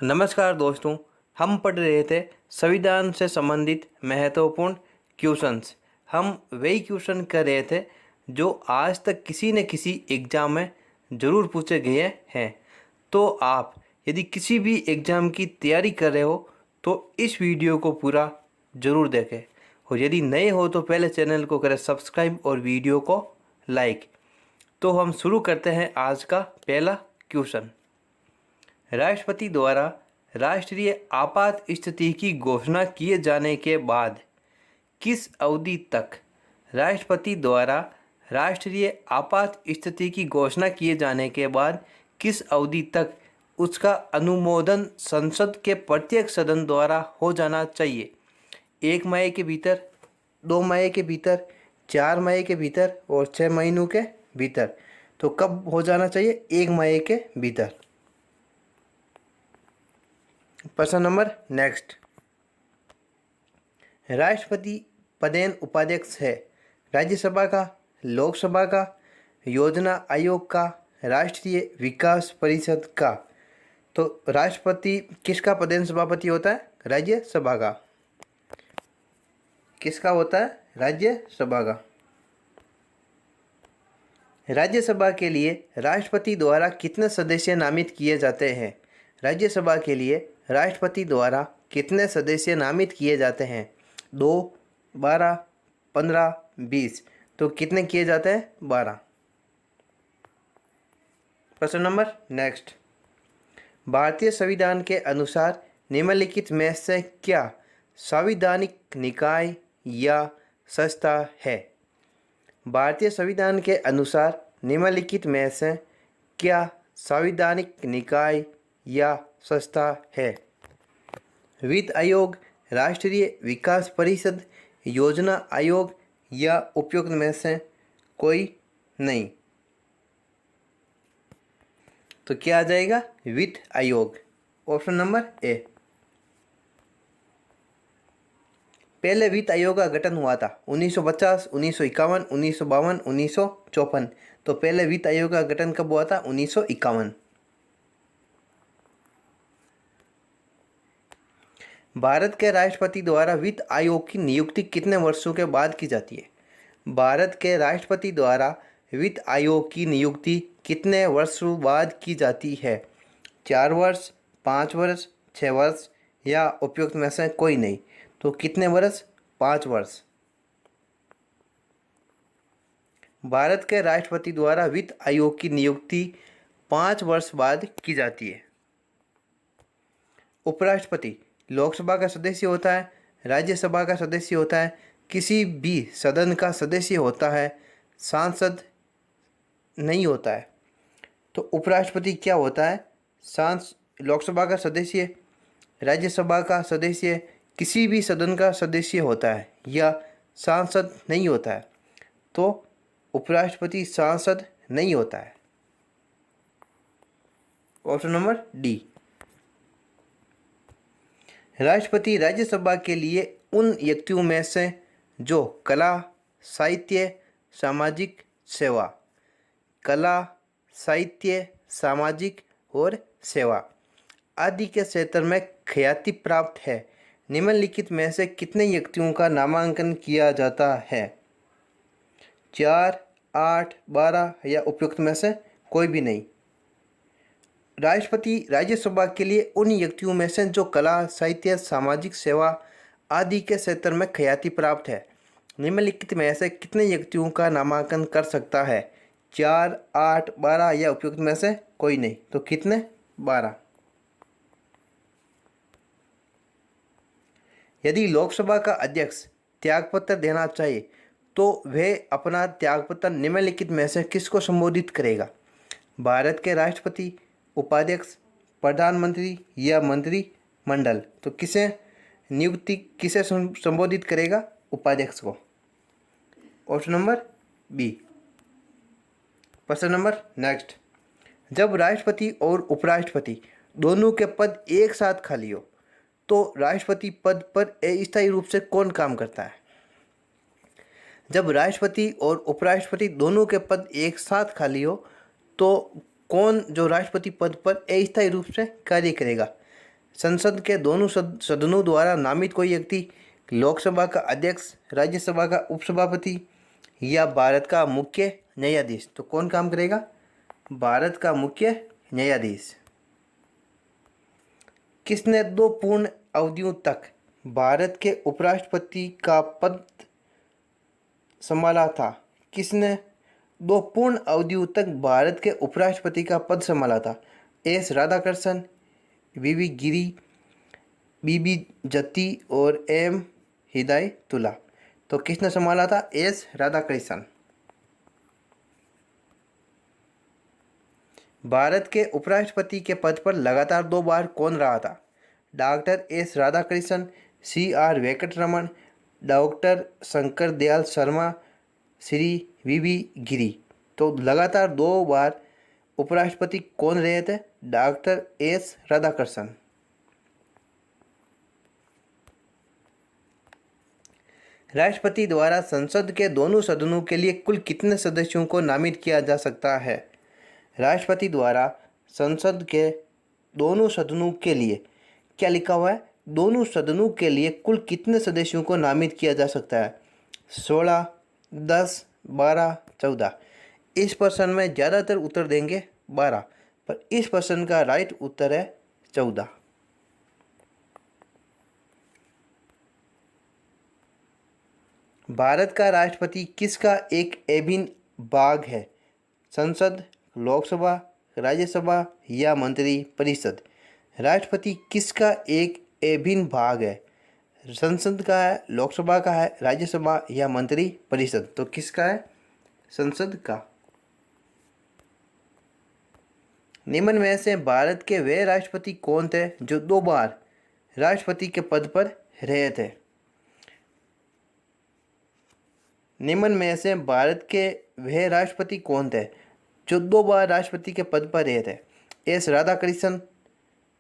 नमस्कार दोस्तों, हम पढ़ रहे थे संविधान से संबंधित महत्वपूर्ण क्वेश्चंस। हम वही क्वेश्चन कर रहे थे जो आज तक किसी न किसी एग्ज़ाम में ज़रूर पूछे गए हैं। तो आप यदि किसी भी एग्ज़ाम की तैयारी कर रहे हो तो इस वीडियो को पूरा ज़रूर देखें, और यदि नए हो तो पहले चैनल को करें सब्सक्राइब और वीडियो को लाइक। तो हम शुरू करते हैं आज का पहला क्वेश्चन। राष्ट्रपति द्वारा राष्ट्रीय आपात स्थिति की घोषणा किए जाने के बाद किस अवधि तक राष्ट्रपति द्वारा राष्ट्रीय आपात स्थिति की घोषणा किए जाने के बाद किस अवधि तक उसका अनुमोदन संसद के प्रत्येक सदन द्वारा हो जाना चाहिए? 1 माह के भीतर, 2 माह के भीतर, 4 माह के भीतर और 6 महीनों के भीतर। तो कब हो जाना चाहिए? 1 माह के भीतर। प्रश्न नंबर नेक्स्ट। राष्ट्रपति पदेन उपाध्यक्ष है राज्यसभा का, लोकसभा का, योजना आयोग का, राष्ट्रीय विकास परिषद का। तो राष्ट्रपति किसका पदेन सभापति होता है? राज्यसभा का। किसका होता है? राज्यसभा का। राज्यसभा के लिए राष्ट्रपति द्वारा कितने सदस्य नामित किए जाते हैं? राज्यसभा के लिए राष्ट्रपति द्वारा कितने सदस्य नामित किए जाते हैं? 2, 12, 15, 20। तो कितने किए जाते हैं? 12। प्रश्न नंबर नेक्स्ट। भारतीय संविधान के अनुसार निम्नलिखित में से क्या संवैधानिक निकाय या संस्था है? भारतीय संविधान के अनुसार निम्नलिखित में से क्या संवैधानिक निकाय या संस्था है? वित्त आयोग, राष्ट्रीय विकास परिषद, योजना आयोग या उपयुक्त में से कोई नहीं। तो क्या आ जाएगा? वित्त आयोग। Option number A. पहले वित्त आयोग का गठन हुआ था 1950, 1951, 1952, 1954। तो पहले वित्त आयोग का गठन कब हुआ था? 1951। भारत के राष्ट्रपति द्वारा वित्त आयोग की नियुक्ति कितने वर्षों के बाद की जाती है? भारत के राष्ट्रपति द्वारा वित्त आयोग की नियुक्ति कितने वर्षों बाद की जाती है? 4 वर्ष, 5 वर्ष, 6 वर्ष या उपयुक्त में से कोई नहीं। तो कितने वर्ष? 5 वर्ष। भारत के राष्ट्रपति द्वारा वित्त आयोग की नियुक्ति 5 वर्ष बाद की जाती है। उपराष्ट्रपति लोकसभा का सदस्य होता है, राज्यसभा का सदस्य होता है, किसी भी सदन का सदस्य होता है, सांसद नहीं होता है। तो उपराष्ट्रपति क्या होता है? लोकसभा का सदस्य, राज्यसभा का सदस्य, किसी भी सदन का सदस्य होता है या सांसद नहीं होता है। तो उपराष्ट्रपति सांसद नहीं होता है। Option number D. राष्ट्रपति राज्यसभा के लिए उन व्यक्तियों में से जो कला, साहित्य, सामाजिक सेवा, कला, साहित्य, सामाजिक और सेवा आदि के क्षेत्र में ख्याति प्राप्त है, निम्नलिखित में से कितने व्यक्तियों का नामांकन किया जाता है? 4, 8, 12 या उपयुक्त में से कोई भी नहीं। राष्ट्रपति राज्यसभा के लिए उन व्यक्तियों में से जो कला, साहित्य, सामाजिक सेवा आदि के क्षेत्र में ख्याति प्राप्त है, निम्नलिखित में से कितने व्यक्तियों का नामांकन कर सकता है? 4, 8, 12 या उपयुक्त में से कोई नहीं। तो कितने? 12। यदि लोकसभा का अध्यक्ष त्यागपत्र देना चाहे तो वह अपना त्यागपत्र निम्नलिखित में से किसको संबोधित करेगा? भारत के राष्ट्रपति, उपाध्यक्ष, प्रधानमंत्री या मंत्रिमंडल। तो किसे संबोधित करेगा? उपाध्यक्ष को। Option number B. प्रश्न नंबर नेक्स्ट। जब राष्ट्रपति और उपराष्ट्रपति दोनों के पद एक साथ खाली हो तो राष्ट्रपति पद पर अस्थायी रूप से कौन काम करता है? जब राष्ट्रपति और उपराष्ट्रपति दोनों के पद एक साथ खाली हो तो कौन जो राष्ट्रपति पद पर अस्थायी रूप से कार्य करेगा? संसद के दोनों सदनों द्वारा नामित कोई व्यक्ति लोकसभा का अध्यक्ष, राज्यसभा का उपसभापति या भारत का मुख्य न्यायाधीश। तो कौन काम करेगा? भारत का मुख्य न्यायाधीश। किसने 2 पूर्ण अवधियों तक भारत के उपराष्ट्रपति का पद संभाला था? किसने 2 पूर्ण अवधियों तक भारत के उपराष्ट्रपति का पद संभाला था? एस राधाकृष्णन, वीवी गिरी, बीबी जत्ती और एम हिदायतुल्ला। तो किसने संभाला था? एस राधाकृष्णन। भारत के उपराष्ट्रपति के पद पर लगातार 2 बार कौन रहा था? Doctor S Radhakrishnan, C R Venkataraman, doctor Shankar Dayal Sharma, Shri V V Giri. तो लगातार 2 बार उपराष्ट्रपति कौन रहे थे? Doctor S Radhakrishnan. राष्ट्रपति द्वारा संसद के दोनों सदनों के लिए कुल कितने सदस्यों को नामित किया जा सकता है? राष्ट्रपति द्वारा संसद के दोनों सदनों के लिए, क्या लिखा हुआ है? दोनों सदनों के लिए कुल कितने सदस्यों को नामित किया जा सकता है? 16, 10, 12, 14। इस प्रश्न में ज़्यादातर उत्तर देंगे 12, पर इस प्रश्न का राइट उत्तर है 14। भारत का राष्ट्रपति किसका एक अभिन्न भाग है? संसद, लोकसभा, राज्यसभा या मंत्री परिषद? राष्ट्रपति किसका एक अभिन्न भाग है? संसद का है, लोकसभा का है, राज्यसभा या मंत्री परिषद? तो किसका है? संसद का। निम्न में से भारत के वे राष्ट्रपति कौन थे जो 2 बार राष्ट्रपति के पद पर रहे थे? निम्न में से भारत के वह राष्ट्रपति कौन थे जो 2 बार राष्ट्रपति के पद पर रहे थे? एस राधाकृष्णन।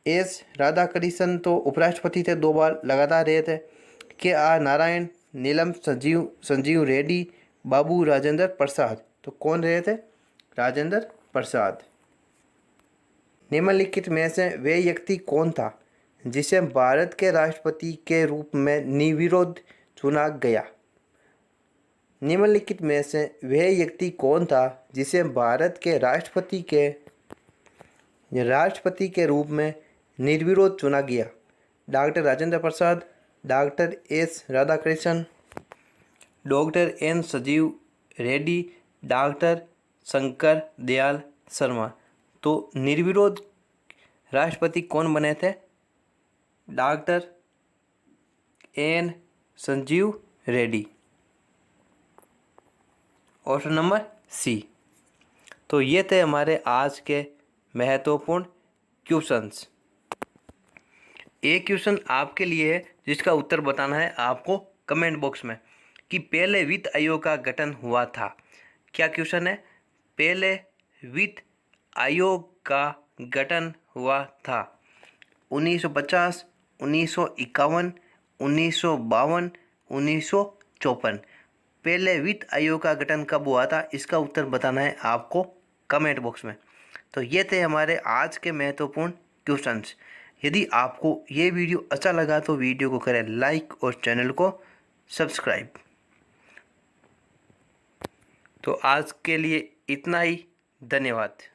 एस राधाकृष्णन तो उपराष्ट्रपति थे, 2 बार लगातार रहे थे। के आर नारायण, नीलम संजीव रेड्डी, बाबू राजेंद्र प्रसाद। तो कौन रहे थे? राजेंद्र प्रसाद। निम्नलिखित में से वे व्यक्ति कौन था जिसे भारत के राष्ट्रपति के रूप में निर्विरोध चुना गया? निम्नलिखित में से वह व्यक्ति कौन था जिसे भारत के राष्ट्रपति के रूप में निर्विरोध चुना गया? Doctor Rajendra Prasad, doctor S Radhakrishnan, doctor N Sanjiva Reddy, doctor Shankar Dayal Sharma. तो निर्विरोध राष्ट्रपति कौन बने थे? Doctor N Sanjiva Reddy. Option number C. तो ये थे हमारे आज के महत्वपूर्ण क्वेश्चंस। एक क्वेश्चन आपके लिए है जिसका उत्तर बताना है आपको कमेंट बॉक्स में कि पहले वित्त आयोग का गठन हुआ था। क्या क्वेश्चन है? पहले वित्त आयोग का गठन हुआ था 1950, 1951, 1952, 1954। पहले वित्त आयोग का गठन कब हुआ था? इसका उत्तर बताना है आपको कमेंट बॉक्स में। तो ये थे हमारे आज के महत्वपूर्ण क्वेश्चंस। यदि आपको ये वीडियो अच्छा लगा तो वीडियो को करें लाइक और चैनल को सब्सक्राइब। तो आज के लिए इतना ही। धन्यवाद।